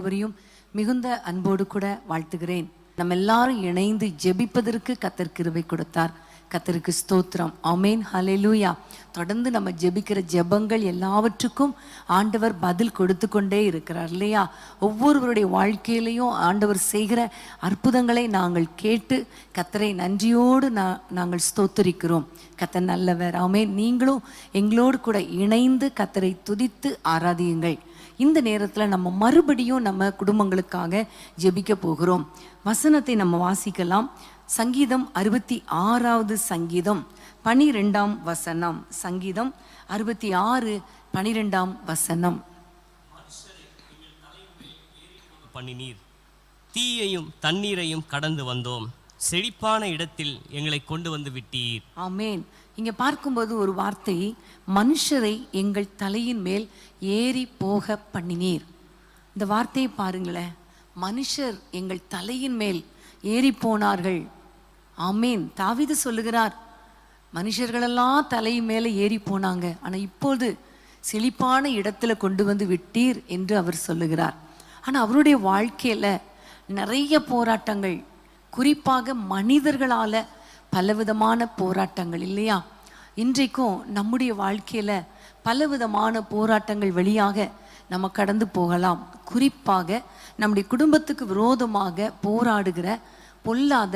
ஒவ்வொருவரையும் மிகுந்த அன்போடு கூட வாழ்த்துகிறேன். நம்ம எல்லாரும் இணைந்து ஜெபிப்பதற்கு கர்த்தர் கிருபை கொடுத்தார். கர்த்தருக்கு ஸ்தோத்திரம். ஆமென், ஹல்லேலூயா. தொடர்ந்து நம்ம ஜெபிக்கிற ஜெபங்கள் எல்லாவற்றுக்கும் ஆண்டவர் பதில் கொடுத்து கொண்டே இருக்கிறார் இல்லையா? ஒவ்வொருவருடைய வாழ்க்கையிலையும் ஆண்டவர் செய்கிற அற்புதங்களை நாங்கள் கேட்டு கர்த்தரை நன்றியோடு நாங்கள் ஸ்தோத்தரிக்கிறோம். கர்த்தர் நல்லவர். ஆமென். நீங்களும் எங்களோடு கூட இணைந்து கர்த்தரை துதித்து ஆராதியுங்கள். இந்த நேரத்தில் நம்ம மறுபடியும் நம்ம குடும்பங்களுக்காக ஜெபிக்க போகிறோம். வசனத்தை நம்ம வாசிக்கலாம். சங்கீதம் 66வது சங்கீதம் 12ஆம் வசனம். சங்கீதம் 66 12ஆம் வசனம். பண்ணினீர், தீயையும் தண்ணீரையும் கடந்து வந்தோம், செழிப்பான இடத்தில் எங்களை கொண்டு வந்து விட்டீர். ஆமேன். இங்க பார்க்கும்போது ஒரு வார்த்தை, மனுஷரை எங்கள் தலையின் மேல் ஏறி போக பண்ணினீர். இந்த வார்த்தையை பாருங்களேன். மனுஷர் எங்கள் தலையின் மேல் ஏறி போனார்கள். ஆமேன். தாவீது சொல்லுகிறார், மனுஷர்களெல்லாம் தலை மேலே ஏறி போனாங்க, ஆனால் இப்போது செழிப்பான இடத்துல கொண்டு வந்து விட்டீர் என்று அவர் சொல்லுகிறார். ஆனால் அவருடைய வாழ்க்கையில் நிறைய போராட்டங்கள், குறிப்பாக மனிதர்களால் பலவிதமான போராட்டங்கள் இல்லையா? இன்றைக்கும் நம்முடைய வாழ்க்கையில் பலவிதமான போராட்டங்கள் வழியாக நம்ம கடந்து போகலாம். குறிப்பாக நம்முடைய குடும்பத்துக்கு விரோதமாக போராடுகிற பொல்லாத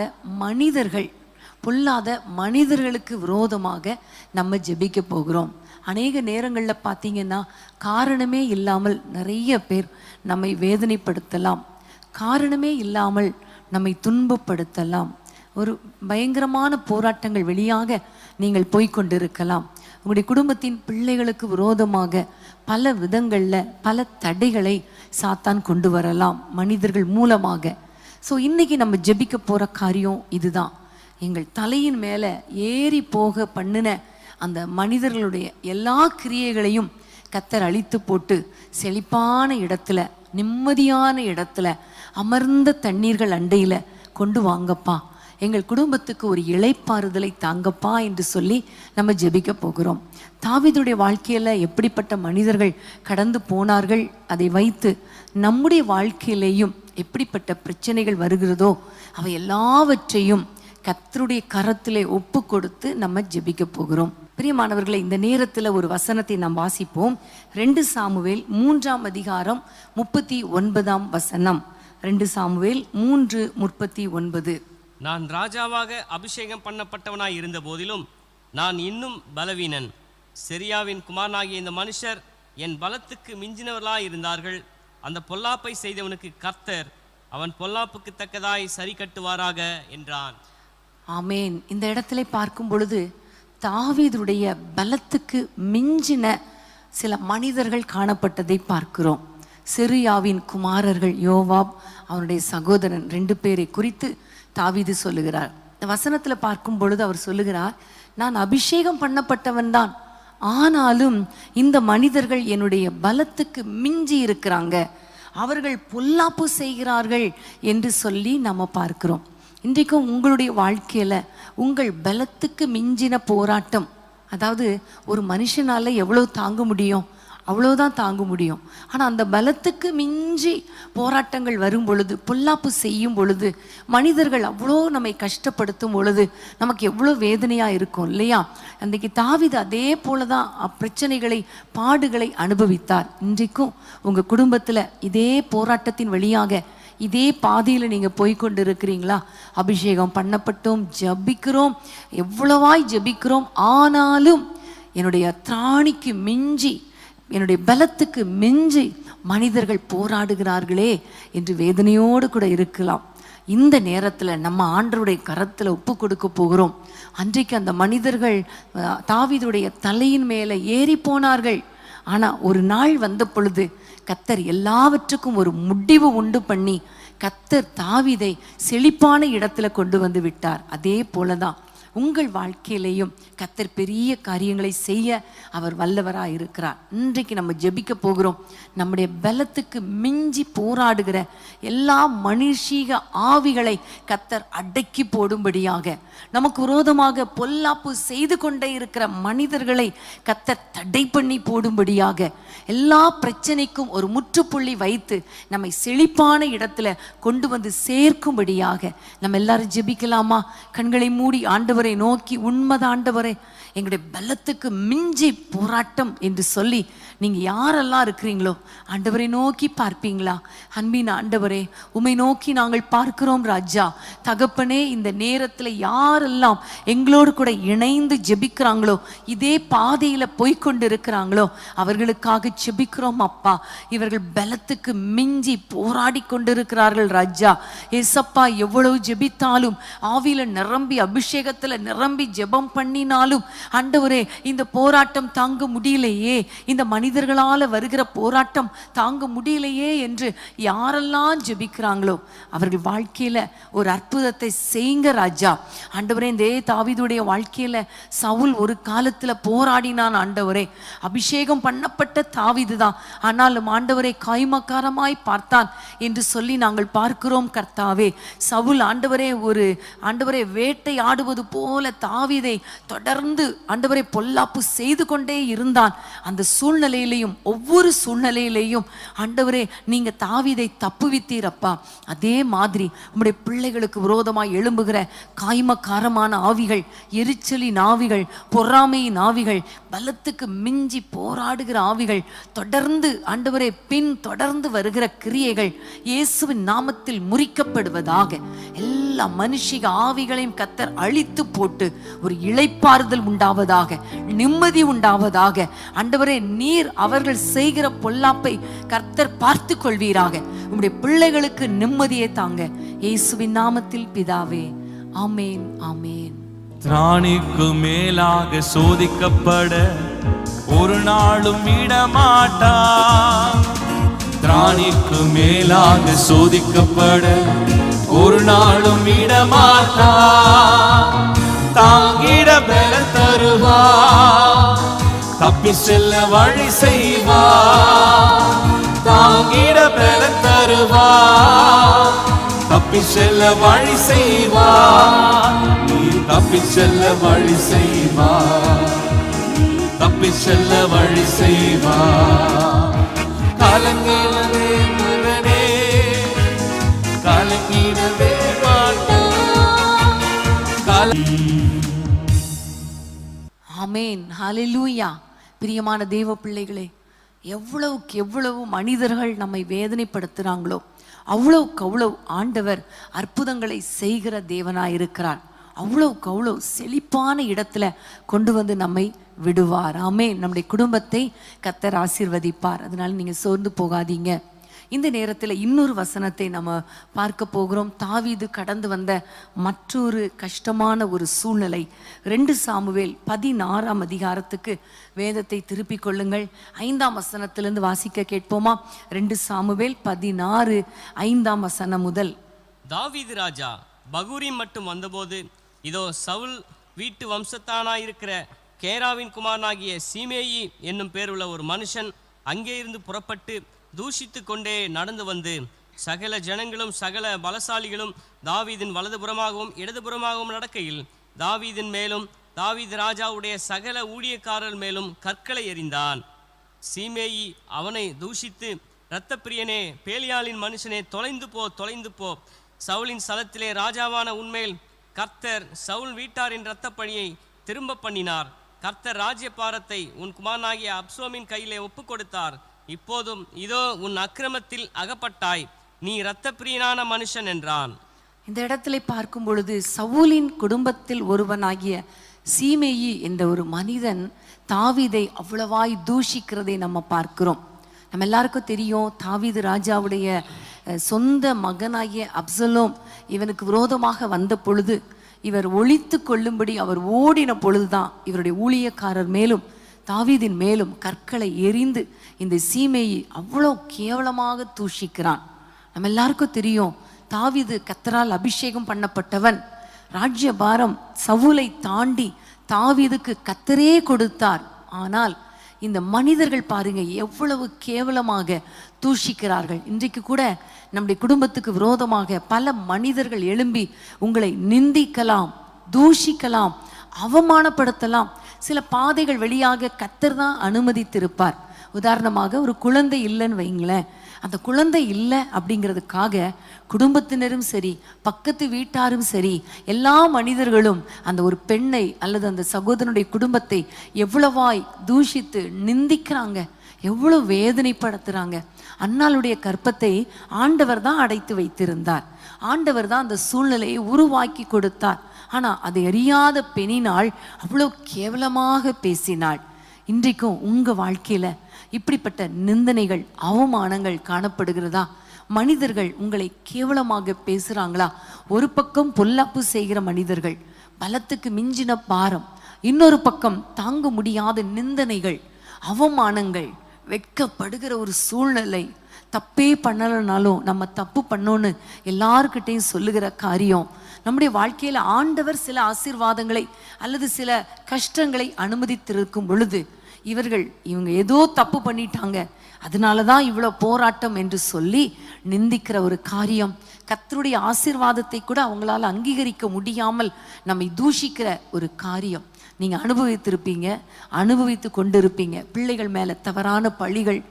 மனிதர்களுக்கு விரோதமாக நம்ம ஜெபிக்க போகிறோம். அநேக நேரங்களில் பார்த்தீங்கன்னா காரணமே இல்லாமல் நிறைய பேர் நம்மை வேதனைப்படுத்தலாம், காரணமே இல்லாமல் நம்மை துன்பப்படுத்தலாம். ஒரு பயங்கரமான போராட்டங்கள் வழியாக நீங்கள் போய்கொண்டிருக்கலாம். உங்களுடைய குடும்பத்தின் பிள்ளைகளுக்கு விரோதமாக பல விதங்களில் பல தடைகளை சாத்தான் கொண்டு வரலாம் மனிதர்கள் மூலமாக. ஸோ இன்றைக்கி நம்ம ஜெபிக்க போகிற காரியம் இதுதான். எங்கள் தலையின் மேலே ஏறி போக பண்ணின அந்த மனிதர்களுடைய எல்லா கிரியைகளையும் கர்த்தர் அழித்து போட்டு செழிப்பான இடத்துல, நிம்மதியான இடத்துல, அமர்ந்த தண்ணீர்கள் அண்டையில் கொண்டு வாங்கப்பா, எங்கள் குடும்பத்துக்கு ஒரு இளைப்பாறுதலை தாங்கப்பா என்று சொல்லி நம்ம ஜெபிக்க போகிறோம். தாவீதுடைய வாழ்க்கையில் எப்படிப்பட்ட மனிதர்கள் கடந்து போனார்கள், அதை வைத்து நம்முடைய வாழ்க்கையிலேயும் எப்படிப்பட்ட பிரச்சனைகள் வருகிறதோ அவை எல்லாவற்றையும் கர்த்தருடைய கரத்திலே ஒப்பு கொடுத்து நம்ம ஜெபிக்க போகிறோம். பிரியமானவர்களை, இந்த நேரத்தில் ஒரு வசனத்தை நாம் வாசிப்போம். 2 சாமுவேல் 3ஆம் அதிகாரம் 39ஆம் வசனம். 2 சாமுவேல் 3:39. நான் ராஜாவாக அபிஷேகம் பண்ணப்பட்டவனாய் இருந்த போதிலும் நான் இன்னும் பலவீனன். செரியாவின் குமாரனாகிய இந்த மனுஷர் என் பலத்துக்கு மிஞ்சினவர்களாய் இருந்தார்கள். அந்த பொல்லாப்பை செய்தவனுக்கு கர்த்தர் அவன் பொல்லாப்புக்கு தக்கதாய் சரி கட்டுவாராக என்றான். ஆமேன். இந்த இடத்துல பார்க்கும் பொழுது தாவீதுடைய பலத்துக்கு மிஞ்சின சில மனிதர்கள் காணப்பட்டதை பார்க்கிறோம். செரியாவின் குமாரர்கள் யோவாப், அவனுடைய சகோதரன் 2 பேரை குறித்து தாவீது சொல்லுகிறார். இந்த வசனத்தில் பார்க்கும் பொழுது அவர் சொல்லுகிறார், நான் அபிஷேகம் பண்ணப்பட்டவன் தான், ஆனாலும் இந்த மனிதர்கள் என்னுடைய பலத்துக்கு மிஞ்சி இருக்கிறாங்க, அவர்கள் பொல்லாப்பு செய்கிறார்கள் என்று சொல்லி நம்ம பார்க்கிறோம். இன்றைக்கும் உங்களுடைய வாழ்க்கையில் உங்கள் பலத்துக்கு மிஞ்சின போராட்டம், அதாவது ஒரு மனுஷனால் எவ்வளோ தாங்க முடியும் அவ்வளோதான் தாங்க முடியும். ஆனால் அந்த பலத்துக்கு மிஞ்சி போராட்டங்கள் வரும் பொழுது, பொல்லாப்பு செய்யும் பொழுது, மனிதர்கள் அவ்வளோ நம்மை கஷ்டப்படுத்தும் பொழுது நமக்கு எவ்வளோ வேதனையாக இருக்கும் இல்லையா? அன்றைக்கு தாவீது அதே போல தான் பிரச்சனைகளை, பாடுகளை அனுபவித்தார். இன்றைக்கும் உங்கள் குடும்பத்தில் இதே போராட்டத்தின் வழியாக இதே பாதையில் நீங்கள் போய்கொண்டு இருக்கிறீங்களா? அபிஷேகம் பண்ணப்பட்டோம், ஜபிக்கிறோம், எவ்வளவாய் ஜபிக்கிறோம், ஆனாலும் என்னுடைய திராணிக்கு மிஞ்சி, என்னுடைய பலத்துக்கு மிஞ்சி மனிதர்கள் போராடுகிறார்களே என்று வேதனையோடு கூட இருக்கலாம். இந்த நேரத்தில் நம்ம ஆண்டவருடைய கரத்தில் ஒப்பு கொடுக்க போகிறோம். அன்றைக்கு அந்த மனிதர்கள் தாவீதுடைய தலையின் மேலே ஏறி போனார்கள். ஆனால் ஒரு நாள் வந்த பொழுது கர்த்தர் எல்லாவற்றுக்கும் ஒரு முடிவு உண்டு பண்ணி கர்த்தர் தாவீதை செழிப்பான இடத்துல கொண்டு வந்து விட்டார். அதே போலதான் உங்கள் வாழ்க்கையிலையும் கர்த்தர் பெரிய காரியங்களை செய்ய அவர் வல்லவராக இருக்கிறார். இன்றைக்கு நம்ம ஜெபிக்க போகிறோம். நம்முடைய பலத்துக்கு மிஞ்சி போராடுகிற எல்லா மனுஷீக ஆவிகளை கர்த்தர் அடக்கி போடும்படியாக, நமக்கு விரோதமாக பொல்லாப்பு செய்து கொண்டே இருக்கிற மனிதர்களை கர்த்தர் தடை பண்ணி போடும்படியாக, எல்லா பிரச்சனைக்கும் ஒரு முற்றுப்புள்ளி வைத்து நம்மை செழிப்பான இடத்துல கொண்டு வந்து சேர்க்கும்படியாக நம்ம எல்லாரும் ஜெபிக்கலாமா? கண்களை மூடி ஆண்டவரை நோக்கி, உண்மைதான் ஆண்டவரே, எங்களுடைய பலத்துக்கு மிஞ்சி போராட்டம் என்று சொல்லி நீங்க யாரெல்லாம் இருக்கிறீங்களோ ஆண்டவரை நோக்கி பார்ப்பீங்களா? அன்பின் ஆண்டவரே, உம்மை நோக்கி நாங்கள் பார்க்கிறோம் ராஜா. தகப்பனே, இந்த நேரத்தில் யாரெல்லாம் எங்களோடு கூட இணைந்து ஜெபிக்கிறாங்களோ, இதே பாதையில போய்கொண்டு இருக்கிறாங்களோ, அவர்களுக்காக ஜெபிக்கிறோம் அப்பா. இவர்கள் பலத்துக்கு மிஞ்சி போராடி கொண்டிருக்கிறார்கள் ராஜா. ஏசப்பா, எவ்வளவு ஜெபித்தாலும், ஆவியில நிரம்பி அபிஷேகத்துல நிரம்பி ஜெபம் பண்ணினாலும் ஆண்டவரே, இந்த போராட்டம் தாங்க முடியலையே, இந்த மனிதர்களால வருகிற போராட்டம் தாங்க முடியலையே என்று யாரெல்லாம் ஜெபிக்கிறாங்களோ அவர்கள் வாழ்க்கையில ஒரு அற்புதத்தை செய்யுங்க ராஜா. ஆண்டவரே, இந்த தாவீதுடைய வாழ்க்கையில சவுல் ஒரு காலத்துல போராடினான் ஆண்டவரே. அபிஷேகம் பண்ணப்பட்ட தாவீது தான், ஆனாலும் ஆண்டவரை காய்மக்காரமாய் பார்த்தான் என்று சொல்லி நாங்கள் பார்க்கிறோம் கர்த்தாவே. சவுல் ஆண்டவரே வேட்டை ஆடுவது போல தாவீதை தொடர்ந்து ஆண்டவரை பொல்லாப்பு செய்து கொண்டே இருந்தான். அந்த சூழ்நிலையிலையும், ஒவ்வொரு சூழ்நிலையிலையும் ஆண்டவரே நீங்க தாவீதை தப்புவித்தீரப்பா. அதே மாதிரி உம்முடைய பிள்ளைகளுக்கு விரோதமாய் எழும்புகிற காய்மக்காரமான ஆவிகள், எரிச்சலின் ஆவிகள், பொறாமையின் ஆவிகள், பலத்துக்கு மிஞ்சி போராடுகிற ஆவிகள், தொடர்ந்து ஆண்டவரே தொடர்ந்து வருகிற கிரியைகள் இயேசுவின் நாமத்தில் முறிக்கப்படுவதாக. எல்லா மனுஷிக ஆவிகளையும் கர்த்தர் அழித்து போட்டு ஒரு இளைப்பாறுதல் உண்டாவதாக, நிம்மதி உண்டாவதாக. ஆண்டவரே, நீர் அவர்கள் செய்கிற பொல்லாப்பை கர்த்தர் பார்த்து கொள்வீராக. உம்முடைய பிள்ளைகளுக்கு நிம்மதியை தாங்க, இயேசுவின் நாமத்தில் பிதாவே, ஆமேன், ஆமேன். திராணிக்கு மேலாக சோதிக்கப்பட ஒரு நாளும் விடமாட்டா. திராணிக்கு மேலாக சோதிக்கப்பட ஒரு நாளும் விடமாட்டா. தாங்கிட பலன் தருவா, தப்பி செல்ல வழி செய்வா. தாங்கிட பலன் தருவா, தப்பி செல்ல வழி செய்வா. நீ தப்பி செல்ல வழி செய்வா, தப்பி செல்ல வழி செய்வா. கலங்கிடவே மகனே, கலங்கிடவே மாட்டா. ஆமேன், ஹல்லேலூயா. பிரியமான தேவ பிள்ளைகளே, எவ்வளவுக்கு எவ்வளவு மனிதர்கள் நம்மை வேதனைப்படுத்துகிறாங்களோ அவ்வளவுக்கு அவ்வளவு ஆண்டவர் அற்புதங்களை செய்கிற தேவனாயிருக்கிறார். அவ்வளவுக்கு அவ்வளவு செழிப்பான இடத்துல கொண்டு வந்து நம்மை விடுவார். ஆமென். நம்முடைய குடும்பத்தை கர்த்தர் ஆசீர்வதிப்பார். அதனால நீங்க சோர்ந்து போகாதீங்க. இந்த நேரத்தில் இன்னொரு வசனத்தை நம்ம பார்க்க போகிறோம். தாவீது கடந்து வந்த மற்றொரு கஷ்டமான ஒரு சூழ்நிலை. 2 சாமுவேல் 16ஆம் அதிகாரத்துக்கு வேதத்தை திருப்பிக் கொள்ளுங்கள். 5ஆம் வசனத்திலிருந்து வாசிக்க கேட்போமா? 2 சாமுவேல் 16 5ஆம் வசனம் முதல். தாவீது ராஜா பகூரிம் மட்டும் வந்தபோது, இதோ சவுல் வீட்டு வம்சத்தானாயிருக்கிற கேராவின் குமாரனாகிய சீமேயி என்னும் பேருள்ள ஒரு மனுஷன் அங்கே இருந்து புறப்பட்டு தூஷித்து கொண்டே நடந்து வந்து, சகல ஜனங்களும் சகல பலசாலிகளும் தாவீதின் வலதுபுறமாகவும் இடதுபுறமாகவும் நடக்கையில் தாவீதின் மேலும் தாவீது ராஜாவுடைய சகல ஊழியக்காரர் மேலும் கற்களை எறிந்தான். சீமேயி அவனை தூஷித்து, இரத்த பிரியனே, பேலியாளின் மனுஷனே, தொலைந்து போ, தொலைந்து போ. சவுலின் ஸ்தலத்திலே ராஜாவான உன்மேல் கர்த்தர் சவுல் வீட்டாரின் இரத்த பழியை திரும்ப பண்ணினார். கர்த்தர் ராஜ்யபாரத்தை உன் குமாரனாகிய அப்சலோமின் கையிலே ஒப்பு கொடுத்தார். இப்போதும் இதோ உன் அக்கிரமத்தில் அகப்பட்டாய், நீ இரத்த பிரியனான மனுஷன் என்றான். இந்த இடத்துல பார்க்கும் பொழுது சவுலின் குடும்பத்தில் ஒருவனாகிய சீமேயி என்ற ஒரு மனிதன் தாவீதை அவ்வளவாய் தூஷிக்கிறதை நம்ம பார்க்கிறோம். நம்ம எல்லாருக்கும் தெரியும், தாவீது ராஜாவுடைய சொந்த மகனாகிய அப்சலோம் இவனுக்கு விரோதமாக வந்த பொழுது, இவர் ஒழித்து கொள்ளும்படி அவர் ஓடின பொழுதுதான் இவருடைய ஊழியக்காரர் மேலும் தாவீதின் மேலும் கற்களை எறிந்து இந்த சீமேயி அவ்வளோ கேவலமாக தூஷிக்கிறான். நம்ம எல்லாருக்கும் தெரியும், தாவீது கர்த்தரால் அபிஷேகம் பண்ணப்பட்டவன். ராஜ்யபாரம் சவுலை தாண்டி தாவீதுக்கு கர்த்தரே கொடுத்தார். ஆனால் இந்த மனிதர்கள் பாருங்க எவ்வளவு கேவலமாக தூஷிக்கிறார்கள். இன்றைக்கு கூட நம்முடைய குடும்பத்துக்கு விரோதமாக பல மனிதர்கள் எழும்பி உங்களை நிந்திக்கலாம், தூஷிக்கலாம், அவமானப்படுத்தலாம். சில பாதைகள் வழியாக கர்த்தர் தான் அனுமதித்திருப்பார். உதாரணமாக ஒரு குழந்தை இல்லைன்னு வைங்களேன், அந்த குழந்தை இல்லை அப்படிங்கிறதுக்காக குடும்பத்தினரும் சரி, பக்கத்து வீட்டாரும் சரி, எல்லா மனிதர்களும் அந்த ஒரு பெண்ணை அல்லது அந்த சகோதரனுடைய குடும்பத்தை எவ்வளவாய் தூஷித்து நிந்திக்கிறாங்க, எவ்வளவு வேதனைப்படுத்துறாங்க. அன்னாளுடைய கற்பத்தை ஆண்டவர் தான் அடைத்து வைத்திருந்தார். ஆண்டவர் தான் அந்த சூழ்நிலையை உருவாக்கி கொடுத்தார். ஆனா அதை அறியாத பெண்ணினாள் அவ்வளோ கேவலமாக பேசினாள். இன்றைக்கும் உங்க வாழ்க்கையில இப்படிப்பட்ட நிந்தனைகள், அவமானங்கள் காணப்படுகிறதா? மனிதர்கள் உங்களை கேவலமாக பேசுறாங்களா? ஒரு பக்கம் பொல்லாப்பு செய்கிற மனிதர்கள், பலத்துக்கு மிஞ்சின பாரம், இன்னொரு பக்கம் தாங்க முடியாத நிந்தனைகள், அவமானங்கள், வெட்கப்படுகிற ஒரு சூழ்நிலை. தப்பே பண்ணலைனாலும் நம்ம தப்பு பண்ணோன்னு எல்லாருக்கிட்டையும் சொல்லுகிற காரியம். நம்முடைய வாழ்க்கையில ஆண்டவர் சில ஆசீர்வாதங்களை அல்லது சில கஷ்டங்களை அனுமதித்திருக்கும் பொழுது இவங்க ஏதோ தப்பு பண்ணிட்டாங்க, அதனாலதான் இவ்வளவு போராட்டம் என்று சொல்லி நிந்திக்கிற ஒரு காரியம். கர்த்தருடைய ஆசீர்வாதத்தை கூட அவங்களால அங்கீகரிக்க முடியாமல் நம்மை தூஷிக்கிற ஒரு காரியம் நீங்க அனுபவித்திருப்பீங்க, அனுபவித்து கொண்டிருப்பீங்க. பிள்ளைகள் மேல தவறான பழிகள்,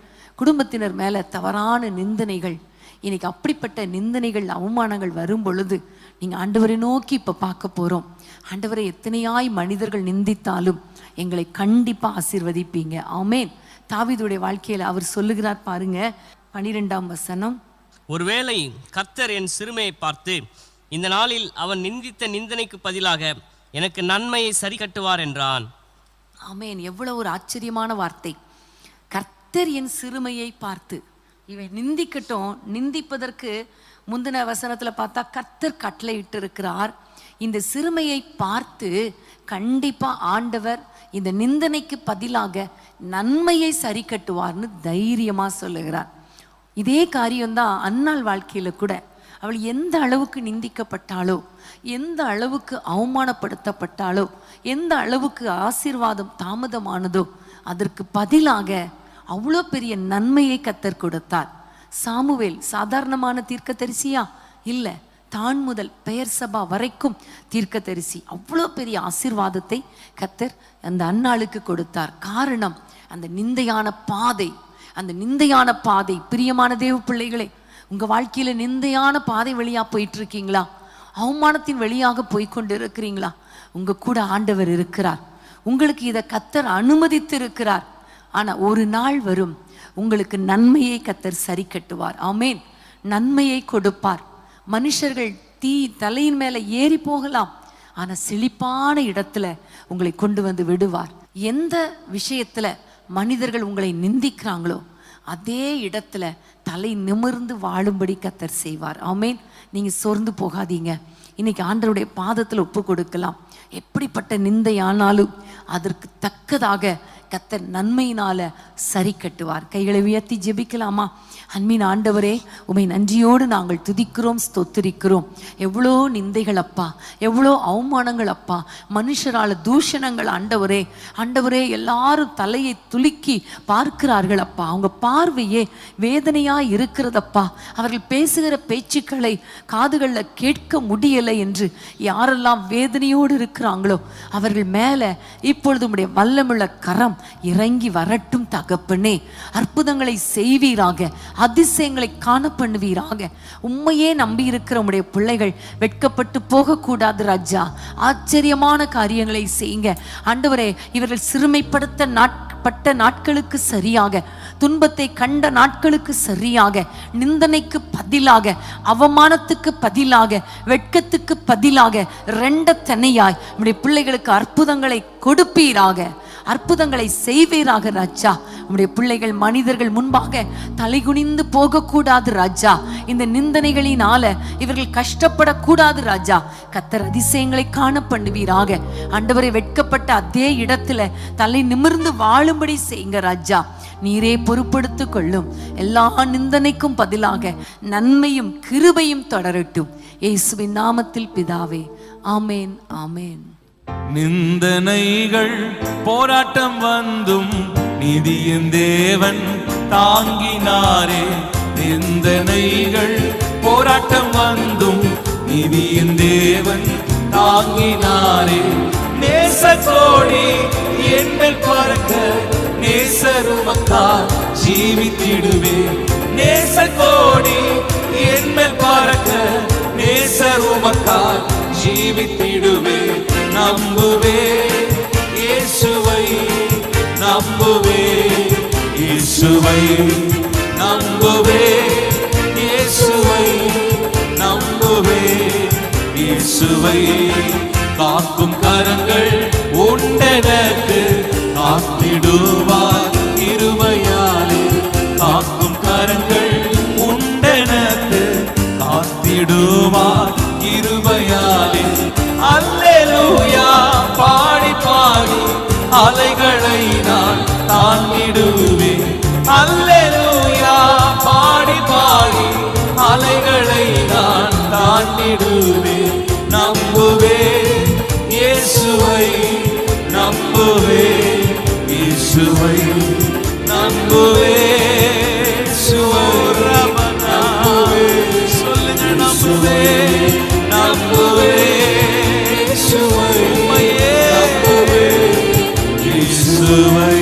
குடும்பத்தினர் மேல தவறான நிந்தனைகள். இன்னைக்கு அப்படிப்பட்ட நிந்தனைகள், அவமானங்கள் வரும் பொழுது நீங்க ஆண்டவரை நோக்கி இப்ப பார்க்க போறோம். ஆண்டவரை எத்தனையாய் மனிதர்கள் நிந்தித்தாலும் எங்களை கண்டிப்பா ஆசீர்வதிப்பீங்க. ஆமேன். தாவீதுடைய வாழ்க்கையில அவர் சொல்லுகிறார் பாருங்க, 12ஆம் வசனம். ஒருவேளை கர்த்தர் என் சிறுமையை பார்த்து இந்த நாளில் அவன் நிந்தித்த நிந்தனைக்கு பதிலாக எனக்கு நன்மையை சரி கட்டுவார் என்றான். ஆமேன். எவ்வளவு ஒரு ஆச்சரியமான வார்த்தை. கர்த்தர் என் சிறுமையை பார்த்து, இவன் நிந்திக்கட்டும். நிந்திப்பதற்கு முந்தின வசனத்துல பார்த்தா கர்த்தர் கட்டளை இட்டு இருக்கிறார். இந்த சிறுமையை பார்த்து கண்டிப்பா ஆண்டவர் இந்த நிந்தனைக்கு பதிலாக நன்மையை சரி கட்டுவார்னு தைரியமா சொல்லுகிறார். இதே காரியம்தான் அன்னாள் வாழ்க்கையில கூட. அவள் எந்த அளவுக்கு நிந்திக்கப்பட்டாளோ, எந்த அளவுக்கு அவமானப்படுத்தப்பட்டாளோ, எந்த அளவுக்கு ஆசீர்வாதம் தாமதமானதோ, அதற்கு பதிலாக அவ்வளோ பெரிய நன்மையை கர்த்தர் கொடுத்தார். சாமுவேல் சாதாரணமான தீர்க்கதரிசியா இல்ல, தான் முதல் பெயர் சபா வரைக்கும் தீர்க்கதரிசி. அவ்வளோ பெரிய ஆசீர்வாதத்தை கர்த்தர் அந்த அன்னாளுக்கு கொடுத்தார். காரணம் அந்த நிந்தையான பாதை. அந்த நிந்தையான பாதை, பிரியமான தேவ பிள்ளைகளே, உங்க வாழ்க்கையில நிந்தையான பாதை வழியா போயிட்டு இருக்கீங்களா? அவமானத்தின் வழியாக போய்கொண்டு இருக்கிறீங்களா? உங்க கூட ஆண்டவர் இருக்கிறார். உங்களுக்கு இதை கர்த்தர் அனுமதித்து இருக்கிறார். ஆனா ஒரு நாள் வரும், உங்களுக்கு நன்மையை கர்த்தர் சரி கட்டுவார். ஆமேன். நன்மையை கொடுப்பார். மனுஷர்கள் தலையின் மேல ஏறி போகலாம், ஆனா செழிப்பான இடத்துல உங்களை கொண்டு வந்து விடுவார். எந்த விஷயத்துல மனிதர்கள் உங்களை நிந்திக்கிறாங்களோ அதே இடத்துல தலை நிமிர்ந்து வாழும்படி கர்த்தர் செய்வார். ஆமேன். நீங்க சோர்ந்து போகாதீங்க. இன்னைக்கு ஆண்டவருடைய பாதத்துல ஒப்பு கொடுக்கலாம். எப்படிப்பட்ட நிந்தையானாலும் அதற்கு தக்கதாக கர்த்தர் நன்மையினால சரி கட்டுவார். கைகளை உயர்த்தி ஜெபிக்கலாமா? அன்பின் ஆண்டவரே, உமை நன்றியோடு நாங்கள் துதிக்கிறோம், ஸ்தோத்திரிக்கிறோம். எவ்வளோ நிந்தைகள் அப்பா, எவ்வளோ அவமானங்கள் அப்பா, மனுஷரால தூஷணங்கள் ஆண்டவரே. ஆண்டவரே, எல்லாரும் தலையை துலுக்கி பார்க்கிறார்கள் அப்பா. அவங்க பார்வையே வேதனையா இருக்கிறதப்பா. அவர்கள் பேசுகிற பேச்சுக்களை காதுகளில் கேட்க முடியலை என்று யாரெல்லாம் வேதனையோடு இருக்கிறாங்களோ அவர்கள் மேல இப்பொழுது உம்முடைய வல்லமுள்ள கரம் இறங்கி வரட்டும் தகப்பனே. அற்புதங்களை செய்வீராக, அதிசயங்களை காண பண்ணுவீராக. உண்மையே நம்பி இருக்கிற உம்முடைய பிள்ளைகள் வெட்கப்பட்டு போகக்கூடாது ராஜா. ஆச்சரியமான காரியங்களை செய்யுங்க ஆண்டவரே. இவர்கள் சிறுமைப்படுத்தப்பட்ட நாட்களுக்கு சரியாக, துன்பத்தை கண்ட நாட்களுக்கு சரியாக, நிந்தனைக்கு பதிலாக, அவமானத்துக்கு பதிலாக, வெட்கத்துக்கு பதிலாக ரெண்டத்தனையாய் நம்முடைய பிள்ளைகளுக்கு அற்புதங்களை கொடுப்பீராக, அற்புதங்களை செய்வீராக ராஜா. நம்முடைய பிள்ளைகள் மனிதர்கள் முன்பாக தலைகுனிந்து போகக்கூடாது ராஜா. இந்த நிந்தனைகளினால இவர்கள் கஷ்டப்படக்கூடாது ராஜா. கர்த்தர் அதிசயங்களை காண பண்ணுவீராக. ஆண்டவரை வெட்கப்பட்ட அதே இடத்துல தலை நிமிர்ந்து வாழும்படி செய்யுங்க ராஜா. நீரே பொறுப்படுத்து கொள்ளும். எல்லா நிந்தனைக்கும் பதிலாக நன்மையும் கிருபையும் தொடரட்டும். இயேசுவின் நாமத்தில் பிதாவே, ஆமேன், ஆமேன். நிந்தனைகள் போராட்டம் வந்தும் நீதியின் தேவன் தாங்கினாரே. நிந்தனைகள் போராட்டம் வந்தும் நீதியின் தேவன் தாங்கினாரே. நேசத்தோடி என்மேல் பறக்க நேசருமக்கால் ஜீவித்திடுவே. நேசத்தோடி என்மேல் பறக்க நேசருமக்கால் ஜீவித்திடுவே. நம்புவே இயேசுவை, நம்புவே இயேசுவை, நம்புவே இயேசுவை, நம்புவே இயேசுவை. காக்கும் கரங்கள் உண்டெனக்கு காத்திடுவார் கிருபையாலே. காக்கும் கரங்கள் உண்டெனக்கு காத்திடுவார் கிருபையாலே. அல்லேலூயா பாடி பாடி அலைகளை நான் தாங்கிடுவேன். அல்லேலூயா பாடி பாடி அலைகளை நான் தாண்டிடுவேன். நம்புவே இயேசுவை, நம்புவே இயேசுவை, நம்புவே இயேசுவை, நம்புவே. சொல்லுங்க, நம்புவே, நம்புவே இயேசுவை, நம்புவே இயேசுவை.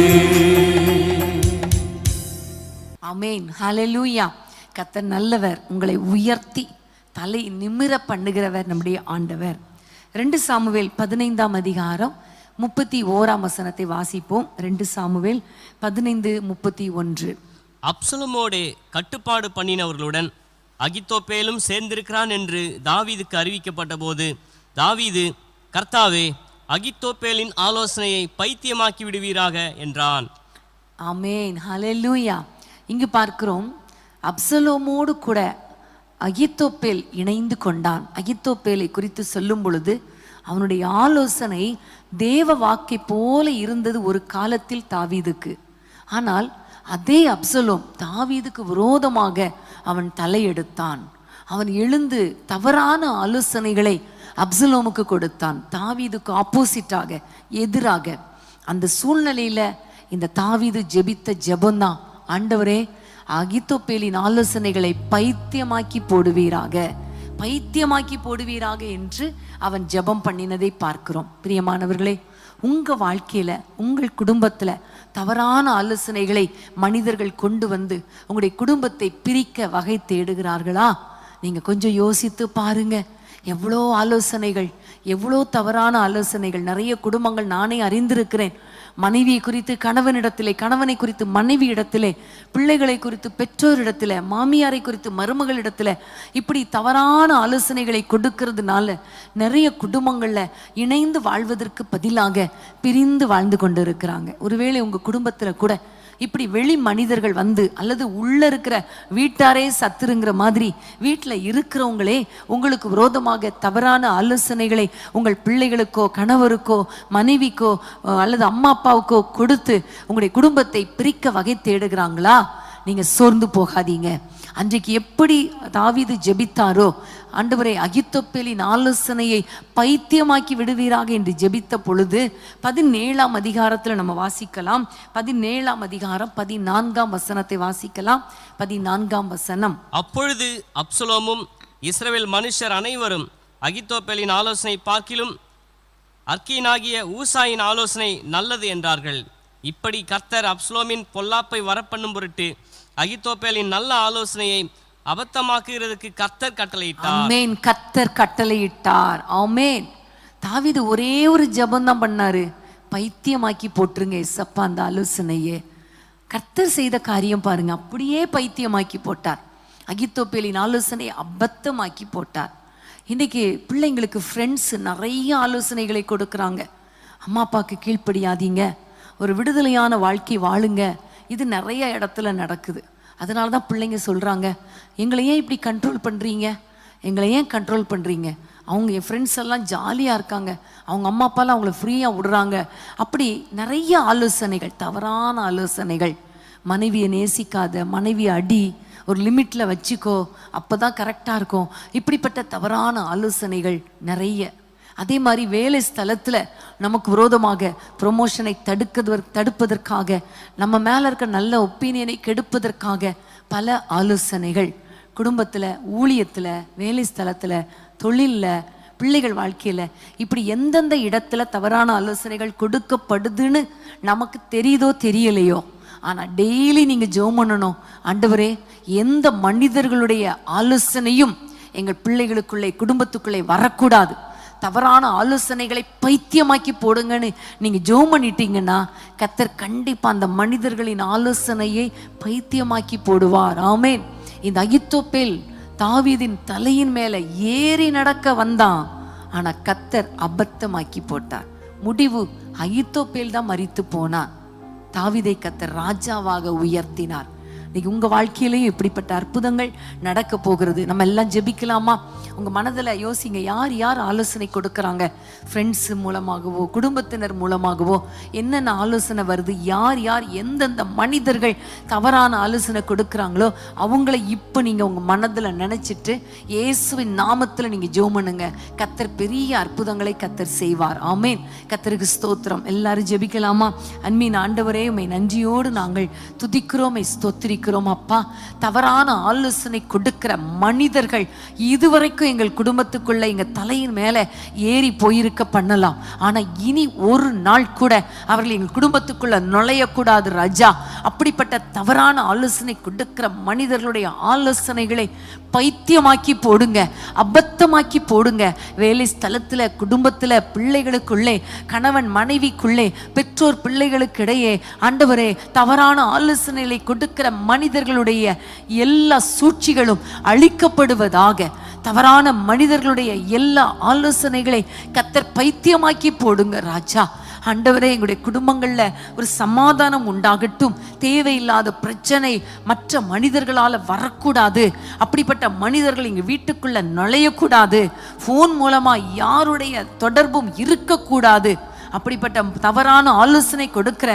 ஆமேன், ஹல்லேலூயா. கர்த்தர் நல்லவர், உங்களை உயர்த்தி தலை நிமிர பண்ணுகிறவர் நம்முடைய ஆண்டவர். 2 சாமுவேல் 15ஆம் அதிகாரம் 31ஆம் வசனத்தை வாசிப்போம். 2 சாமுவேல் 15:31. அப்சலோமோடே கட்டுப்பாடு பண்ணினவர்களுடன் அகித்தோப்பேலும் சேர்ந்திருக்கிறான் என்று தாவீதுக்கு அறிவிக்கப்பட்ட போது தாவீது, கர்த்தாவே, அகித்தோப்பேலின் ஆலோசனையை பைத்தியமாக்கி விடுவீராக என்றான். ஆமேன், ஹல்லேலூயா. இங்கு பார்க்கிறோம், அப்சலோமோடு கூட அகித்தோப்பேல் இணைந்து கொண்டான். அகித்தோப்பேலை குறித்து சொல்லும் பொழுது அவனுடைய ஆலோசனை தேவ வாக்கை போல இருந்தது ஒரு காலத்தில் தாவீதுக்கு. ஆனால் அதே அப்சலோம் தாவீதுக்கு விரோதமாக அவன் தலையெடுத்தான். அவன் எழுந்து தவறான ஆலோசனைகளை அப்சலோமுக்கு கொடுத்தான். தாவீதுக்கு ஆப்போசிட்டாக, எதிராக. அந்த சூழ்நிலையில இந்த தாவீது ஜெபித்த ஜெபம்தான், ஆண்டவரே, அகித்தோப்பேலின் ஆலோசனைகளை பைத்தியமாக்கி போடுவீராக, பைத்தியமாக்கி போடுவீராக என்று அவன் ஜெபம் பண்ணினதை பார்க்கிறோம். பிரியமானவர்களே, உங்க வாழ்க்கையில, உங்கள் குடும்பத்துல தவறான ஆலோசனைகளை மனிதர்கள் கொண்டு வந்து உங்களுடைய குடும்பத்தை பிரிக்க வகை தேடுகிறார்களா? நீங்க கொஞ்சம் யோசித்து பாருங்க. எவ்வளோ ஆலோசனைகள், எவ்வளோ தவறான ஆலோசனைகள். நிறைய குடும்பங்கள் நானே அறிந்திருக்கிறேன். மனைவியை குறித்து கணவனிடத்திலே, கணவனை குறித்து மனைவி இடத்திலே, பிள்ளைகளை குறித்து பெற்றோரிடத்துல, மாமியாரை குறித்து மருமகளிடத்துல, இப்படி தவறான ஆலோசனைகளை கொடுக்கிறதுனால நிறைய குடும்பங்கள்ல இணைந்து வாழ்வதற்கு பதிலாக பிரிந்து வாழ்ந்து கொண்டு இருக்கிறாங்க. ஒருவேளை உங்க குடும்பத்துல கூட இப்படி வெளி மனிதர்கள் வந்து, அல்லது உள்ள இருக்கிற வீட்டாரே சத்துருங்கிற மாதிரி வீட்டில் இருக்கிறவங்களே உங்களுக்கு விரோதமாக தவறான ஆலோசனைகளை உங்கள் பிள்ளைகளுக்கோ, கணவருக்கோ, மனைவிக்கோ அல்லது அம்மா அப்பாவுக்கோ கொடுத்து உங்களுடைய குடும்பத்தை பிரிக்க வகை தேடுகிறாங்களா? நீங்க சோர்ந்து போகாதீங்க. அன்றைக்கு எப்படி தாவீது ஜெபித்தாரோ, ஆண்டவரே, அகித்தோப்பேலின் ஆலோசனையை பைத்தியமாக்கி விடுவீராக என்று ஜெபித்த பொழுது 17ஆம் அதிகாரத்தில் நம்ம வாசிக்கலாம். 17ஆம் அதிகாரம் 14ஆம் வசனத்தை வாசிக்கலாம். 14ஆம் வசனம். அப்பொழுது அப்சலோமும் இஸ்ரவேல் மனுஷர் அனைவரும் அகித்தோப்பேலின் ஆலோசனை பார்க்கிலும் அர்க்கீனாகிய ஊசாயின் ஆலோசனை நல்லது என்றார்கள். இப்படி கர்த்தர் அப்சலோமின் பொல்லாப்பை வரப்பண்ணும் பொருட்டு அகித்தோப்பேலின் நல்ல ஆலோசனையை அபத்தமாக்குகிறதுக்கு கர்த்தர் கட்டளையிட்டார். ஆமென், கர்த்தர் கட்டளையிட்டார். ஆமென். தாவீது ஒரே ஒரு ஜெபம் தான் பண்ணாரு, பைத்தியமாக்கி போட்டுருங்க ஏசப்பா அந்த ஆலோசனையே. கர்த்தர் செய்த காரியம் பாருங்க, அப்படியே பைத்தியமாக்கி போட்டார். அகித்தோப்பேலின் ஆலோசனையை அபத்தமாக்கி போட்டார். இன்னைக்கு பிள்ளைங்களுக்கு ஃப்ரெண்ட்ஸ் நிறைய ஆலோசனைகளை கொடுக்குறாங்க. அம்மா அப்பாவுக்கு கீழ்ப்படியாதீங்க, ஒரு விடுதலையான வாழ்க்கை வாழுங்க. இது நிறைய இடத்துல நடக்குது. அதனால தான் பிள்ளைங்க சொல்கிறாங்க, எங்களை ஏன் இப்படி கண்ட்ரோல் பண்ணுறீங்க, எங்களை ஏன் கண்ட்ரோல் பண்ணுறீங்க? அவங்க என் ஃப்ரெண்ட்ஸ் எல்லாம் ஜாலியாக இருக்காங்க, அவங்க அம்மா அப்பாலாம் அவங்கள ஃப்ரீயாக விடுறாங்க. அப்படி நிறைய ஆலோசனைகள், தவறான ஆலோசனைகள். மனைவியை நேசிக்காத, மனைவியை அடி, ஒரு லிமிட்டில் வச்சுக்கோ, அப்போ தான் கரெக்டாக இருக்கும். இப்படிப்பட்ட தவறான ஆலோசனைகள் நிறைய. அதே மாதிரி வேலை ஸ்தலத்துல நமக்கு விரோதமாக ப்ரொமோஷனை தடுப்பதற்காக, நம்ம மேல இருக்க நல்ல ஒப்பீனியனை கெடுப்பதற்காக பல ஆலோசனைகள் குடும்பத்துல, ஊழியத்துல, வேலை ஸ்தலத்துல, தொழில்ல, பிள்ளைகள் வாழ்க்கையில, இப்படி எந்தெந்த இடத்துல தவறான ஆலோசனைகள் கொடுக்கப்படுதுன்னு நமக்கு தெரியுதோ தெரியலையோ, ஆனா டெய்லி நீங்க ஜெபம் பண்ணணும். ஆண்டவரே, எந்த மனிதர்களுடைய ஆலோசனையும் எங்கள் பிள்ளைகளுக்குள்ளே, குடும்பத்துக்குள்ளே வரக்கூடாது. தவறான ஆலோசனைகளை பைத்தியமாக்கி போடுங்கன்னு நீங்க ஜெபம் பண்ணிட்டீங்கன்னா கர்த்தர் கண்டிப்பா அந்த மனிதர்களின் ஆலோசனையை பைத்தியமாக்கி போடுவார். ஆமென். இந்த அகித்தோப்பேல் தாவீதின் தலையின் மேல ஏறி நடக்க வந்தான். ஆனா கர்த்தர் அபத்தமாக்கி போட்டார். முடிவு அகித்தோப்பேல் தான் மரித்து போனான். தாவீதை கர்த்தர் ராஜாவாக உயர்த்தினார். இன்னைக்கு உங்க வாழ்க்கையிலையும் இப்படிப்பட்ட அற்புதங்கள் நடக்க போகிறது. நம்ம எல்லாம் ஜெபிக்கலாமா? உங்க மனதில் யோசிங்க, யார் யார் ஆலோசனை கொடுக்கறாங்க? ஃப்ரெண்ட்ஸ் மூலமாகவோ, குடும்பத்தினர் மூலமாகவோ என்னென்ன ஆலோசனை வருது? யார் யார் எந்தெந்த மனிதர்கள் தவறான ஆலோசனை கொடுக்கறாங்களோ அவங்கள இப்போ நீங்க உங்க மனதில் நினைச்சிட்டு இயேசுவின் நாமத்தில் நீங்க ஜெபம் பண்ணுங்க. கர்த்தர் பெரிய அற்புதங்களை கர்த்தர் செய்வார். ஆமென். கர்த்தருக்கு ஸ்தோத்திரம். எல்லாரும் ஜெபிக்கலாமா? அன்பின் ஆண்டவரே, உம்மை நன்றியோடு நாங்கள் துதிக்கிறோம், ஸ்தோத்திரிக்கிறோம். அப்பா, தவறான ஆலோசனை கொடுக்கிற மனிதர்கள் இதுவரைக்கும் எங்கள் குடும்பத்துக்குள்ள எங்க தலையின் மேல ஏறி போயிருக்க பண்ணலாம். ஆனா இனி ஒரு நாள் கூட அவர்கள் எங்கள் குடும்பத்துக்குள்ள நுழையக்கூடாது ராஜா. அப்படிப்பட்ட தவறான ஆலோசனை கொடுக்கிற மனிதர்களுடைய ஆலோசனைகளை பைத்தியமாக்கி போடுங்க, அபத்தமாக்கி போடுங்க. வேலை ஸ்தலத்துல, குடும்பத்துல, பிள்ளைகளுக்குள்ளே, கணவன் மனைவிக்குள்ளே, பெற்றோர் பிள்ளைகளுக்கு இடையே ஆண்டவரே தவறான ஆலோசனைகளை கொடுக்கிற மனிதர்களுடைய எல்லா சூழ்ச்சிகளும் அழிக்கப்படுவதாக. தவறான மனிதர்களுடைய எல்லா ஆலோசனைகளை கர்த்தர் பைத்தியமாக்கி போடுங்க ராஜா. ஆண்டவரே, எங்களுடைய குடும்பங்கள்ல ஒரு சமாதானம் உண்டாகட்டும். தேவையில்லாத பிரச்சனை மற்ற மனிதர்களால வரக்கூடாது. அப்படிப்பட்ட மனிதர்கள் எங்க வீட்டுக்குள்ள நுழையக்கூடாது. போன் மூலமா யாருடைய தொடர்பும் இருக்கக்கூடாது. அப்படிப்பட்ட தவறான ஆலோசனை கொடுக்கிற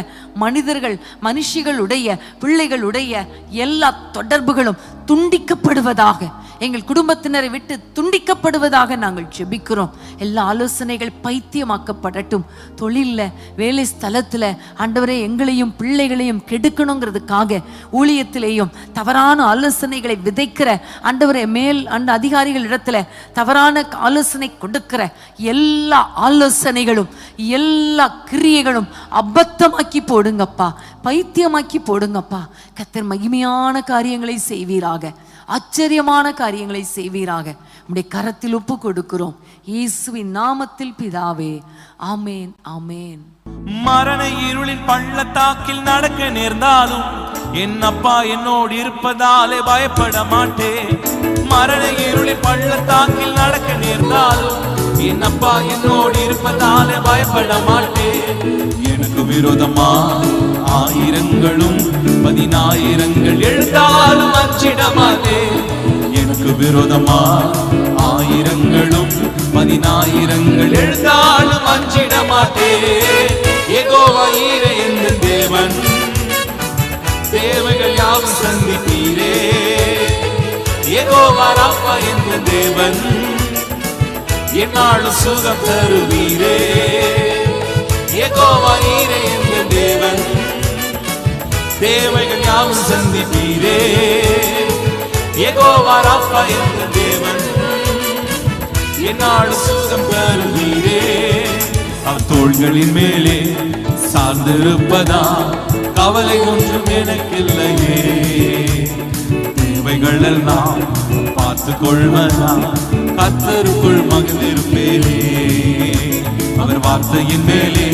மனிதர்கள், மனுஷிகளுடைய, பிள்ளைகளுடைய எல்லா தொடர்புகளும் துண்டிக்கப்படுவதாக, எங்கள் குடும்பத்தினரை விட்டு துண்டிக்கப்படுவதாக நாங்கள் ஜெபிக்கிறோம். எல்லா ஆலோசனைகள் பைத்தியமாக்கப்படட்டும். தொழில்ல, வேலை ஸ்தலத்துல ஆண்டவரே எங்களையும் பிள்ளைகளையும் கெடுக்கணுங்கிறதுக்காக ஊழியத்திலேயும் தவறான ஆலோசனைகளை விதைக்கிற ஆண்டவரே மேல் அந்த அதிகாரிகள் இடத்துல தவறான ஆலோசனை கொடுக்கிற எல்லா ஆலோசனைகளும், எல்லா கிரியைகளும் அபத்தமாக்கி போடுங்கப்பா, பைத்தியமாக்கி போடுங்கப்பா. கர்த்தர் மகிமையான காரியங்களை செய்வீராக, ஆச்சரியமான காரியங்களை செய்வீராக. உம்முடைய கரத்தில் ஒப்பு கொடுக்கிறோம் இயேசுவின் நாமத்தில் பிதாவே, ஆமேன், ஆமேன். மரண இருளின் பள்ளத்தாக்கில் நடக்க நேர்ந்தாலும் என் அப்பா என்னோடு இருப்பதாலே பயப்பட மாட்டேன். மரண இருளின் பள்ளத்தாக்கில் நடக்க நேர்ந்தாலும் என் அப்பா என்னோடு இருப்பதாலே பயப்பட மாட்டேன். எனக்கு விரோதமா ஆயிரங்களும் 10,000 எழுந்தாலும் அஞ்சிட மாட்டேன். எனக்கு விரோதமா ஆயிரங்களும் 10,000 எழுந்தாலும் அஞ்சிட மாட்டேன். யெகோவா ஈரே என்ற தேவன், தேவைகள் யாவும் சந்திப்பீரே. யெகோவா ராப்பா என்ற தேவன், என்னாலும் சுகம் தருவீரே. யெகோவா ஈரே என்ற தேவன், தேவைகள் யாவும் சந்திப்பீரே. யெகோவா ராப்பா என்ற தேவன், என்னாலும் சுகம் தருவீரே. அவர் தோள்களின் மேலே சார்ந்திருப்பதா கவலை ஒன்றும் எனக்கில்லையே. தேவைகள் எல்லாம் பார்த்து கொள்வதா கர்த்தருக்குள் மகிழ்ந்திருப்பேனே. அவர் வார்த்தையின் மேலே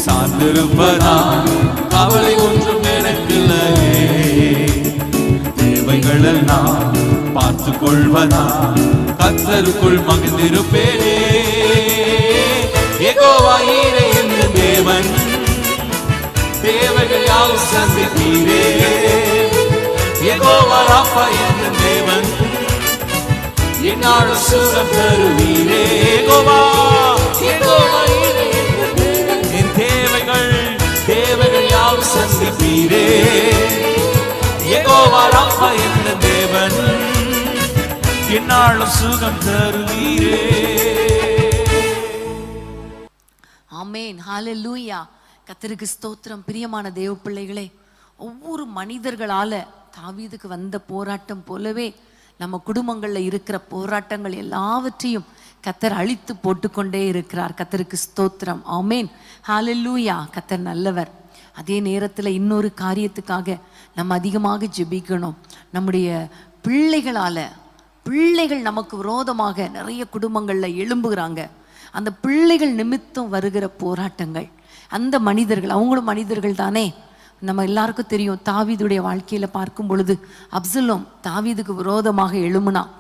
சார்ந்திருப்பதா கவலை ஒன்றும் எனக்கில்லையே. தேவைகள் எல்லாம் பார்த்து கொள்வதா கர்த்தருக்குள் மகிழ்ந்திருப்பேனே. யெகோவா ஈரே என்ற தேவன், தேவைகள் யாவும் சந்திப்பீரே. யெகோவா ராப்பா என்ற தேவன், என்னாலும் சுகம் தருவீரே. யெகோவா ஈரே என்ற தேவன், என் தேவைகள் யாவும் சந்திப்பீரே. யெகோவா ராப்பா என்ற தேவன், என்னாலும் சுகம் தருவீரே. ஆமென், ஹalleluya. கர்த்தருக்கு ஸ்தோத்திரம். பிரியமான தேவ பிள்ளைகளே, ஒவ்வொரு மனிதர்களால தாவீதுக்கு வந்த போராட்டம் போலவே நம்ம குடும்பங்கள்ல இருக்கிற போராட்டங்கள் எல்லாவற்றையும் கர்த்தர் அழித்து போட்டுக்கொண்டே இருக்கிறார். கர்த்தருக்கு ஸ்தோத்திரம். ஆமென், ஹalleluya. கர்த்தர் நல்லவர். அதே நேரத்தில் இன்னொரு காரியத்துக்காக நம்ம அதிகமாக ஜெபிக்கணும். நம்முடைய பிள்ளைகள் நமக்கு விரோதமாக நிறைய குடும்பங்களில் எழும்புகிறாங்க. அந்த பிள்ளைகள் நிமித்தம் வருகிற போராட்டங்கள், அந்த மனிதர்கள், அவங்களும் மனிதர்கள் தானே. நம்ம எல்லாருக்கும் தெரியும், தாவீதுடைய வாழ்க்கையில் பார்க்கும் பொழுது அப்சலோம் தாவீதுக்கு விரோதமாக எழும்புனான்,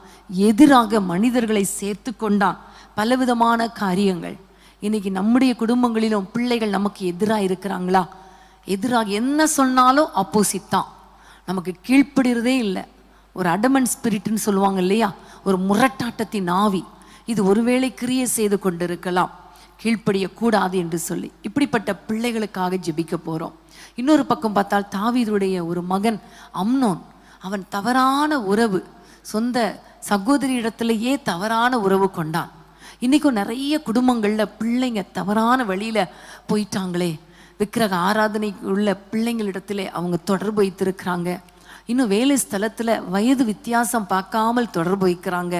எதிராக மனிதர்களை சேர்த்து கொண்டான், பலவிதமான காரியங்கள். இன்னைக்கு நம்முடைய குடும்பங்களிலும் பிள்ளைகள் நமக்கு எதிராக இருக்கிறாங்களா? எதிராக என்ன சொன்னாலும் ஆப்போசிட் தான், நமக்கு கீழ்ப்படுறதே இல்லை. ஒரு அடமன் ஸ்பிரிட்னு சொல்லுவாங்க இல்லையா, ஒரு முரட்டாட்டத்தின் ஆவி. இது ஒருவேளை கிரியை செய்து கொண்டிருக்கலாம், கீழ்ப்படியக்கூடாது என்று சொல்லி. இப்படிப்பட்ட பிள்ளைகளுக்காக ஜெபிக்க போகிறோம். இன்னொரு பக்கம் பார்த்தால் தாவீதுடைய ஒரு மகன் அம்னோன், அவன் தவறான உறவு, சொந்த சகோதரி இடத்துலையே தவறான உறவு கொண்டான். இன்றைக்கும் நிறைய குடும்பங்களில் பிள்ளைங்க தவறான வழியில் போயிட்டாங்களே. விக்கிரக ஆராதனை உள்ள பிள்ளைங்களிடத்துல அவங்க தொடர்பு வைத்திருக்கிறாங்க. இன்னும் வேலை ஸ்தலத்தில் வயது வித்தியாசம் பார்க்காமல் தொடர்பு வைக்கிறாங்க.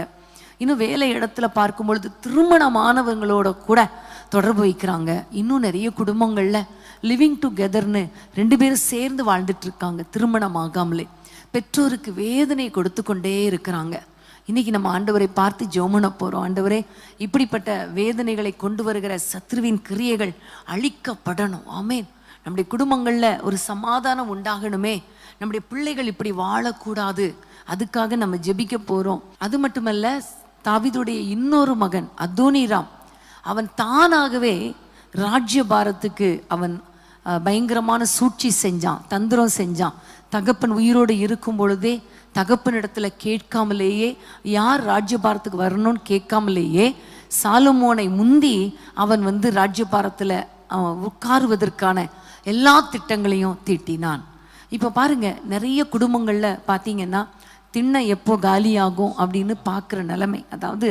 இன்னும் வேலை இடத்துல பார்க்கும் பொழுது திருமணமானவங்களோட கூட தொடர்பு வைக்கிறாங்க. இன்னும் நிறைய குடும்பங்களில் லிவிங் டுகெதர்னு 2 பேரும் சேர்ந்து வாழ்ந்துட்டு இருக்காங்க, திருமணமாகாமலே. பெற்றோருக்கு வேதனை கொடுத்து கொண்டே இருக்கிறாங்க. இன்னைக்கு நம்ம ஆண்டவரை பார்த்து ஜெபம் பண்ண போகிறோம். ஆண்டவரே, இப்படிப்பட்ட வேதனைகளை கொண்டு வருகிற சத்ருவின் கிரியைகள் அழிக்கப்படணும். ஆமென். நம்முடைய குடும்பங்களில் ஒரு சமாதானம் உண்டாகணுமே. நம்முடைய பிள்ளைகள் இப்படி வாழக்கூடாது, அதுக்காக நம்ம ஜெபிக்க போகிறோம். அது மட்டுமல்ல, தாவீதுடைய இன்னொரு மகன் அதோனிராம், அவன் தானாகவே ராஜ்யபாரத்துக்கு அவன் பயங்கரமான சூழ்ச்சி செஞ்சான், தந்திரம் செஞ்சான். தகப்பன் உயிரோடு இருக்கும் பொழுதே தகப்பனிடத்துல கேட்காமலேயே, யார் ராஜ்யபாரத்துக்கு வரணும்னு கேட்காமலேயே சாலமோனை முந்தி அவன் ராஜ்யபாரத்தில் உட்காருவதற்கான எல்லா திட்டங்களையும் தீட்டினான். இப்போ பாருங்க, நிறைய குடும்பங்களில் பார்த்தீங்கன்னா திண்ணை எப்போ காலியாகும் அப்படின்னு பார்க்குற நிலைமை. அதாவது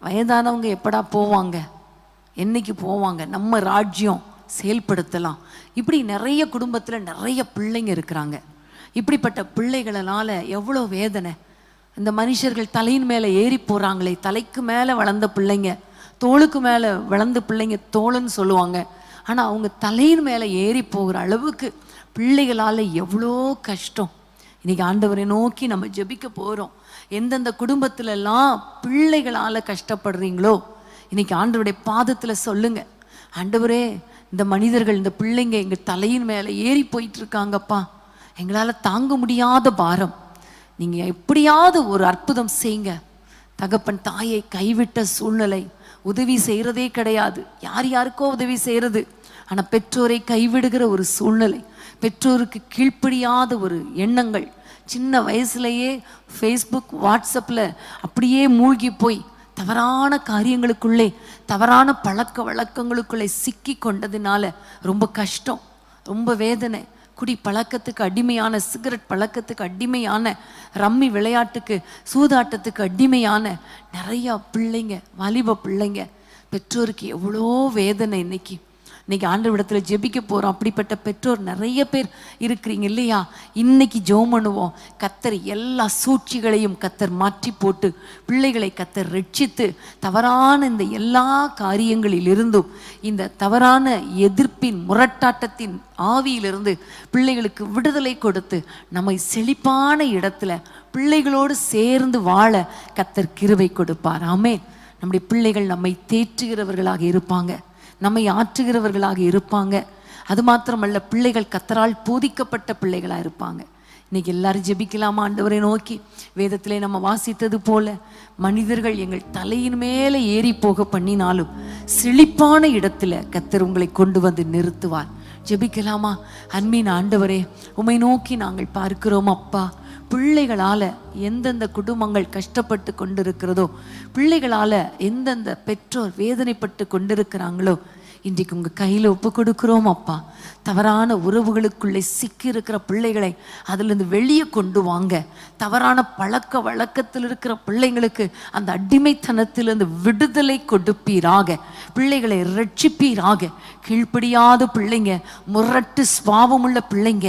வயதானவங்க எப்படா போவாங்க, என்னைக்கு போவாங்க, நம்ம ராஜ்யம் செயல்படுத்தலாம். இப்படி நிறைய குடும்பத்தில் நிறைய பிள்ளைங்க இருக்கிறாங்க. இப்படிப்பட்ட பிள்ளைகளால் எவ்வளோ வேதனை. இந்த மனுஷர்கள் தலையின் மேலே ஏறி போகிறாங்களே, தலைக்கு மேலே வளர்ந்த பிள்ளைங்க, தோளுக்கு மேலே வளர்ந்த பிள்ளைங்க தோளுன்னு சொல்லுவாங்க. ஆனால் அவங்க தலையின் மேலே ஏறி போகிற அளவுக்கு பிள்ளைகளால் எவ்வளோ கஷ்டம். இன்றைக்கி ஆண்டவரை நோக்கி நம்ம ஜெபிக்க போகிறோம். எந்தெந்த குடும்பத்திலெல்லாம் பிள்ளைகளால் கஷ்டப்படுறீங்களோ இன்றைக்கி ஆண்டவருடைய பாதத்தில் சொல்லுங்க, ஆண்டவரே, இந்த மனிதர்கள், இந்த பிள்ளைங்க எங்கள் தலையின் மேலே ஏறி போயிட்டுருக்காங்கப்பா, எங்களால் தாங்க முடியாத பாரம், நீங்கள் எப்படியாவது ஒரு அற்புதம் செய்யுங்க. தகப்பன் தாயை கைவிட்ட சூழ்நிலை, உதவி செய்கிறதே கிடையாது, யாருக்கோ உதவி செய்கிறது, ஆனால் பெற்றோரை கைவிடுகிற ஒரு சூழ்நிலை, பெற்றோருக்கு கீழ்ப்படியாத ஒரு எண்ணங்கள், சின்ன வயசுலேயே ஃபேஸ்புக் வாட்ஸ்அப்பில் அப்படியே மூழ்கி போய் தவறான காரியங்களுக்குள்ளே, தவறான பழக்க வழக்கங்களுக்குள்ளே சிக்கி கொண்டதுனால ரொம்ப கஷ்டம், ரொம்ப வேதனை. குடி பழக்கத்துக்கு அடிமையான, சிகரெட் பழக்கத்துக்கு அடிமையான, ரம்மி விளையாட்டுக்கு, சூதாட்டத்துக்கு அடிமையான நிறையா பிள்ளைங்க, வாலிப பிள்ளைங்க, பெற்றோருக்கு எவ்வளோ வேதனை. இன்னைக்கு ஆண்டவரிடத்தில் ஜெபிக்க போகிறோம். அப்படிப்பட்ட பெற்றோர் நிறைய பேர் இருக்கிறீங்க இல்லையா? இன்னைக்கு ஜெபம் பண்ணுவோம். கர்த்தர் எல்லா சூழ்ச்சிகளையும் கர்த்தர் மாற்றி போட்டு பிள்ளைகளை கர்த்தர் ரட்சித்து தவறான இந்த எல்லா காரியங்களிலிருந்தும், இந்த தவறான எதிர்ப்பின் முரட்டாட்டத்தின் ஆவியிலிருந்து பிள்ளைகளுக்கு விடுதலை கொடுத்து நம்மை செழிப்பான இடத்துல பிள்ளைகளோடு சேர்ந்து வாழ கர்த்தர் கிருபை கொடுப்பார். ஆமென். நம்முடைய பிள்ளைகள் நம்மை தேற்றுகிறவர்களாக இருப்பாங்க, நம்மை ஆற்றுகிறவர்களாக இருப்பாங்க. அது மாத்திரமல்ல, பிள்ளைகள் கர்த்தரால் போதிக்கப்பட்ட பிள்ளைகளாக இருப்பாங்க. இன்னைக்கு எல்லாரும் ஜெபிக்கலாமா? ஆண்டவரை நோக்கி வேதத்திலே நம்ம வாசித்தது போல, மனிதர்கள் எங்கள் தலையின் மேலே ஏறி போக பண்ணினாலும் செழிப்பான இடத்துல கர்த்தர் உங்களை கொண்டு வந்து நிறுத்துவார். ஜெபிக்கலாமா? அன்பின் ஆண்டவரே, உம்மை நோக்கி நாங்கள் பார்க்கிறோம் அப்பா. பிள்ளைகளால் எந்தெந்த குடும்பங்கள் கஷ்டப்பட்டு கொண்டிருக்கிறதோ, பிள்ளைகளால் எந்தெந்த பெற்றோர் வேதனைப்பட்டு கொண்டிருக்கிறாங்களோ, இன்றைக்கு உங்க கையில ஒப்பு கொடுக்கிறோம் அப்பா. தவறான உறவுகளுக்குள்ளே சிக்கி இருக்கிற பிள்ளைகளை அதிலிருந்து வெளியே கொண்டு வாங்க. தவறான பழக்க வழக்கத்தில் இருக்கிற பிள்ளைங்களுக்கு அந்த அடிமைத்தனத்திலிருந்து விடுதலை கொடுப்பீராக. பிள்ளைகளை ரட்சிப்பீராக. கீழ்ப்படியாத பிள்ளைங்க, முரட்டு சுபாவமுள்ள பிள்ளைங்க,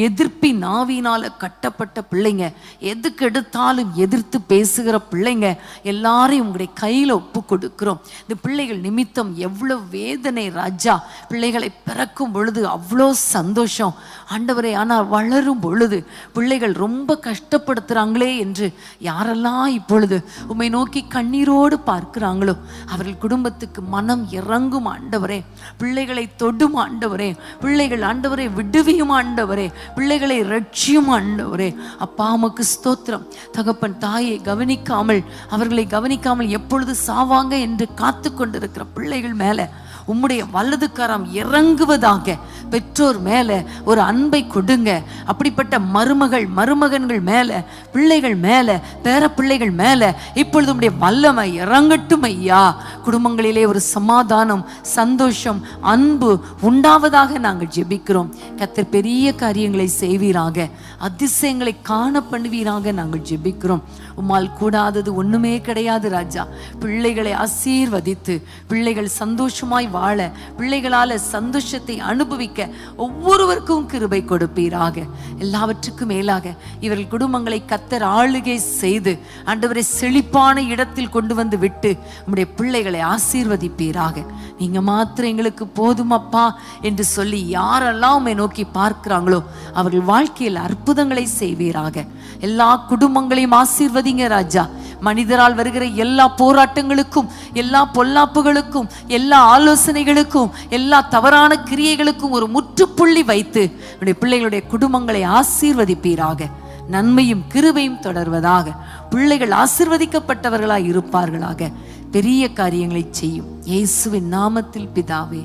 எதிர்ப்பின் ஆவியினால கட்டப்பட்ட பிள்ளைங்க, எதுக்கு எடுத்தாலும் எதிர்த்து பேசுகிற பிள்ளைங்க எல்லாரையும் உங்களுடைய கையில் ஒப்பு கொடுக்கிறோம். இந்த பிள்ளைகள் நிமித்தம் எவ்வளவு வேதனை ராஜா. பிள்ளைகளை பிறக்கும் பொழுது அவ்வளோ சந்தோஷம் ஆண்டவரே. ஆனால் வளரும் பொழுது பிள்ளைகள் ரொம்ப கஷ்டப்படுத்துகிறாங்களே என்று யாரெல்லாம் இப்பொழுது உம்மை நோக்கி கண்ணீரோடு பார்க்கிறாங்களோ அவர்கள் குடும்பத்துக்கு மனம் இறங்கும் ஆண்டவரே. பிள்ளைகளை தொடும் ஆண்டவரே. பிள்ளைகள் ஆண்டவரே விடுவியும் ஆண்டவரே. பிள்ளைகளை ரட்சியும் ஆண்டவரே. அப்பா உமக்கு ஸ்தோத்திரம். தகப்பன் தாயை கவனிக்காமல், அவர்களை கவனிக்காமல் எப்பொழுது சாவாங்க என்று காத்து கொண்டிருக்கிற பிள்ளைகள் மேல உம்முடைய வலது கரம் இறங்குவதாக. பெற்றோர் மேல ஒரு அன்பை கொடுங்க. அப்படிப்பட்ட மருமகன்கள் மேல, பிள்ளைகள் மேல, பேர பிள்ளைகள் மேல இப்பொழுது உம்முடைய வல்லமை இறங்கட்டும் ஐயா. குடும்பங்களிலே ஒரு சமாதானம், சந்தோஷம், அன்பு உண்டாவதாக நாங்கள் ஜெபிக்கிறோம். கர்த்தர் பெரிய காரியங்களை செய்வீராக. அதிசயங்களை காண பண்ணுவீராக நாங்கள் ஜெபிக்கிறோம். உம்மால் கூடாதது ஒண்ணுமே கிடையாது ராஜா. பிள்ளைகளை ஆசீர்வதித்து பிள்ளைகள் சந்தோஷமாய் வாழ, பிள்ளைகளால சந்தோஷத்தை அனுபவிக்க ஒவ்வொருவருக்கும் கிருபை கொடுப்பீராக. எல்லாவற்றுக்கும் மேலாக இவர்கள் குடும்பங்களை கர்த்தர் ஆளுகை செய்து ஆண்டவரை செழிப்பான இடத்தில் கொண்டு வந்து விட்டு உம்முடைய பிள்ளைகளை ஆசீர்வதிப்பீராக. நீங்க மாத்திரம் எங்களுக்கு போதும் அப்பா என்று சொல்லி யாரெல்லாம் உம்மை நோக்கி பார்க்கிறாங்களோ அவர்கள் வாழ்க்கையில் அற்புதங்களை செய்வீராக. எல்லா குடும்பங்களையும் ஆசீர்வதிங்க ராஜா. மனிதரால் வருகிற எல்லா போராட்டங்களுக்கும், எல்லா பொல்லாப்புகளுக்கும், எல்லா ஆலோசனைகளுக்கும், எல்லா தவறான கிரியைகளுக்கும் ஒரு முற்றுப்புள்ளி வைத்து நம்முடைய பிள்ளைகளுடைய குடும்பங்களை ஆசீர்வதிப்பீராக. நன்மையும் கிருபையும் தொடர்வதாக. பிள்ளைகள் ஆசீர்வதிக்கப்பட்டவர்களாய் இருப்பார்களாக. பெரிய காரியங்களை செய்யும் இயேசுவின் நாமத்தில் பிதாவே,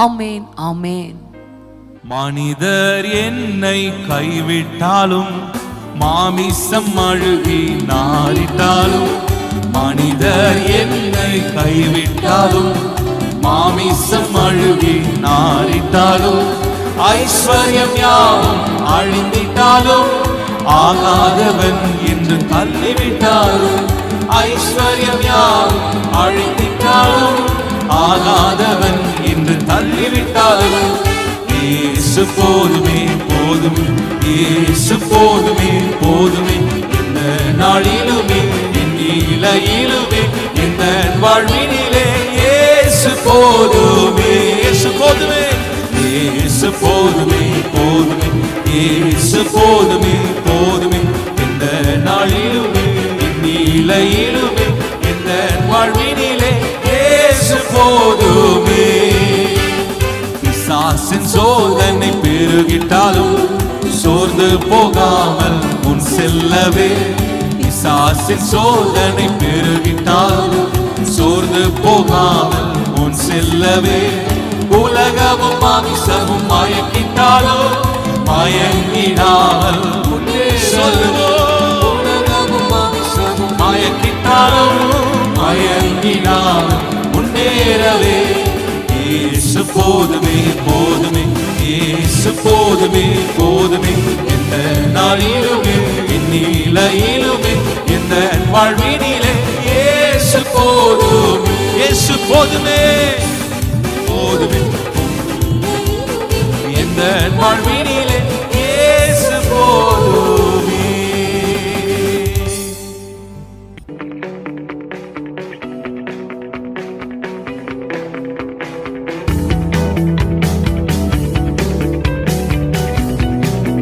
ஆமேன், ஆமேன். மனிதர் என்னை கைவிட்டாலும், மாமிசம் அழுகி நாரிட்டாலும், மனிதர் என்னை கைவிட்டாலும், மாமிசம் அழுகி நாரிட்டாலும், ஐஸ்வர்யம் யாவும் அழிந்திட்டாலும், ஆகாதவன் என்று தள்ளிவிட்டாலும், ஐஸ்வர்யம் யாவும் அழிந்திட்டாலும், ஆகாதவன் என்று தள்ளிவிட்டாலும், இயேசு போதுமே போதுமே, இயேசு போதுமே போதுமே, எந்த நாளிலுமே என் நிலையிலுமே எந்த வாழ்வினிலே இயேசு போதுமே, இயேசு போதுமே, இயேசு போதுமே போதுமே, இயேசு போதுமே போதுமே, எந்த நாளிலுமே என் நிலையிலுமே எந்த வாழ்வினிலே இயேசு போதுமே. பிசாசின் சோதனை பெருகிட்டாலும் சோர்ந்து போகாமல் முன் செல்லவே, பிசாசின் சோதனை பெருகிட்டாலும் சோர்ந்து போகாமல் முன் செல்லவே, உலகமும் மாமிசமும் மயக்கிட்டாலும் மயங்கிடாமல் முன்னே சொல்லுவோம், உலகமும் மாமிசமும் மயக்கிட்டாலும் மயங்கிடாமல் முன்னேறவே, இயேசு போதுமே போதுமே, இயேசு போதுமே போதுமே, எந்த நாளிலுமே என் நிலையிலுமே எந்த வாழ்வினிலே இயேசு போதுமே, இயேசு போதுமே போதுமே, எந்த வாழ்வினிலே